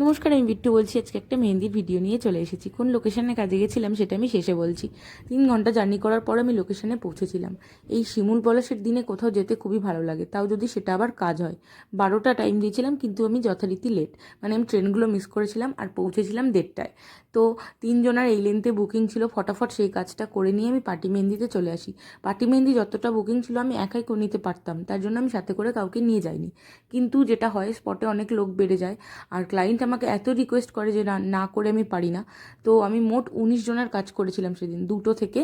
নমস্কার, আমি বিট্টু বলছি। আজকে একটা মেহেন্দির ভিডিও নিয়ে চলে এসেছি। কোন লোকেশনে কাজে গেছিলাম সেটা আমি শেষে বলছি। 3 ঘন্টা জার্নি করার পর আমি লোকেশনে পৌঁছেছিলাম। এই শিমুল পলাশের দিনে কোথাও যেতে খুবই ভালো লাগে, তাও যদি সেটা আবার কাজ হয়। 12টা টাইম দিয়েছিলাম, কিন্তু আমি যথারীতি লেট, মানে আমি ট্রেনগুলো মিস করেছিলাম আর পৌঁছেছিলাম 1:30টায়। তো 3 জনের এই লেন্থে বুকিং ছিল, ফটাফট সেই কাজটা করে নিয়ে আমি পার্টি মেহেন্দিতে চলে আসি। পার্টি মেহেন্দি যতটা বুকিং ছিল আমি একাই করে নিতে পারতাম, তার জন্য আমি সাথে করে কাউকে নিয়ে যাইনি। কিন্তু যেটা হয়, স্পটে অনেক লোক বেড়ে যায়, আর ক্লায়েন্ট আমাকে এত রিকোয়েস্ট করে যে না না করে আমি পারি না। তো আমি মোট 19 জনের কাজ করেছিলাম সেদিন, 2টো থেকে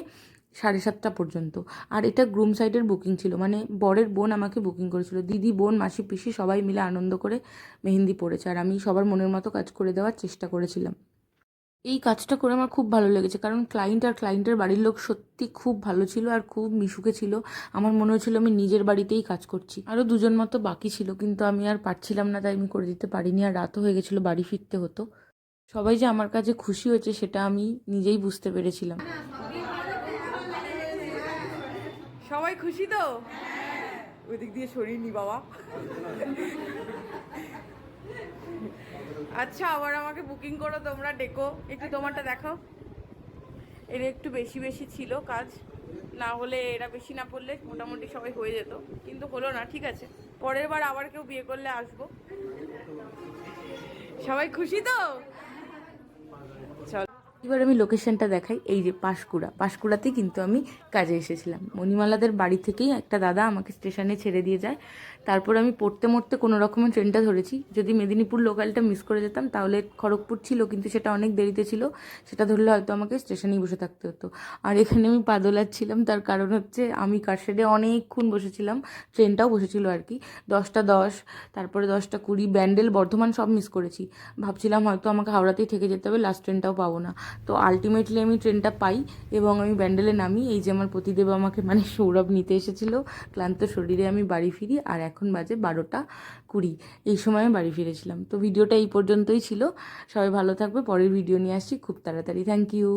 7:30 পর্যন্ত। আর এটা গ্রুম সাইডের বুকিং ছিল, মানে বরের বোন আমাকে বুকিং করেছিল। দিদি, বোন, মাসি, পিসি সবাই মিলে আনন্দ করে মেহেন্দি পড়েছে, আর আমি সবার মনের মতো কাজ করে দেওয়ার চেষ্টা করেছিলাম। এই কাজটা করে আমার খুব ভালো লেগেছে, কারণ ক্লায়েন্ট আর ক্লায়েন্টের বাড়ির লোক সত্যি খুব ভালো ছিল আর খুব মিশুকে ছিল। আমার মনে হচ্ছিল আমি নিজের বাড়িতেই কাজ করছি। আরও 2জন মতো বাকি ছিল, কিন্তু আমি আর পারছিলাম না, তাই আমি করে দিতে পারিনি, আর রাতও হয়ে গেছিলো, বাড়ি ফিরতে হতো। সবাই যে আমার কাছে খুশি হয়েছে সেটা আমি নিজেই বুঝতে পেরেছিলাম। সবাই খুশি তো? ওই দিক দিয়ে সরিয়ে বাবা। আচ্ছা, আবার আমাকে বুকিং করো তোমরা, ডেকো। একটু তোমারটা দেখাও। এর একটু বেশি বেশি ছিল কাজ, না হলে এরা বেশি না পড়লে মোটামুটি সবাই হয়ে যেত, কিন্তু হলো না। ঠিক আছে, পরের বার আবার কেউ বিয়ে করলে আসবো। সবাই খুশি তো? চল। এবার আমি লোকেশনটা দেখাই। এই যে পাঁশকুড়াতেই কিন্তু আমি কাজে এসেছিলাম। মণিমালাদের বাড়ি থেকেই একটা দাদা আমাকে স্টেশনে ছেড়ে দিয়ে যায়। তারপর আমি পড়তে মরতে কোনো রকমের ট্রেনটা ধরেছি। যদি মেদিনীপুর লোকালটা মিস করে যেতাম তাহলে খড়গপুর ছিল, কিন্তু সেটা অনেক দেরিতে ছিল। সেটা ধরলে হয়তো আমাকে স্টেশনেই বসে থাকতে হতো। আর এখানে আমি পা দোলাচ্ছিলাম, তার কারণ হচ্ছে আমি কারশেডে অনেকক্ষণ বসেছিলাম। ট্রেনটাও বসেছিল আর কি, 10টা 10, তারপরে 10টা 20, ব্যান্ডেল, বর্ধমান সব মিস করেছি। ভাবছিলাম হয়তো আমাকে হাওড়াতেই থেকে যেতে হবে, লাস্ট ট্রেনটাও পাবো না। তো আলটিমেটলি আমি ট্রেনটা পাই এবং আমি ব্যান্ডেলে নামি। এই যে আমার পতিদেব আমাকে, মানে সৌরভ, নিতে এসেছিলো। ক্লান্ত শরীরে আমি বাড়ি ফিরি, আর এখন বাজে 12টা 20। এই সময় আমি বাড়ি ফিরেছিলাম। তো ভিডিওটা এই পর্যন্তই ছিল। সবাই ভালো থাকবে, পরের ভিডিও নিয়ে আসছি খুব তাড়াতাড়ি। Thank you.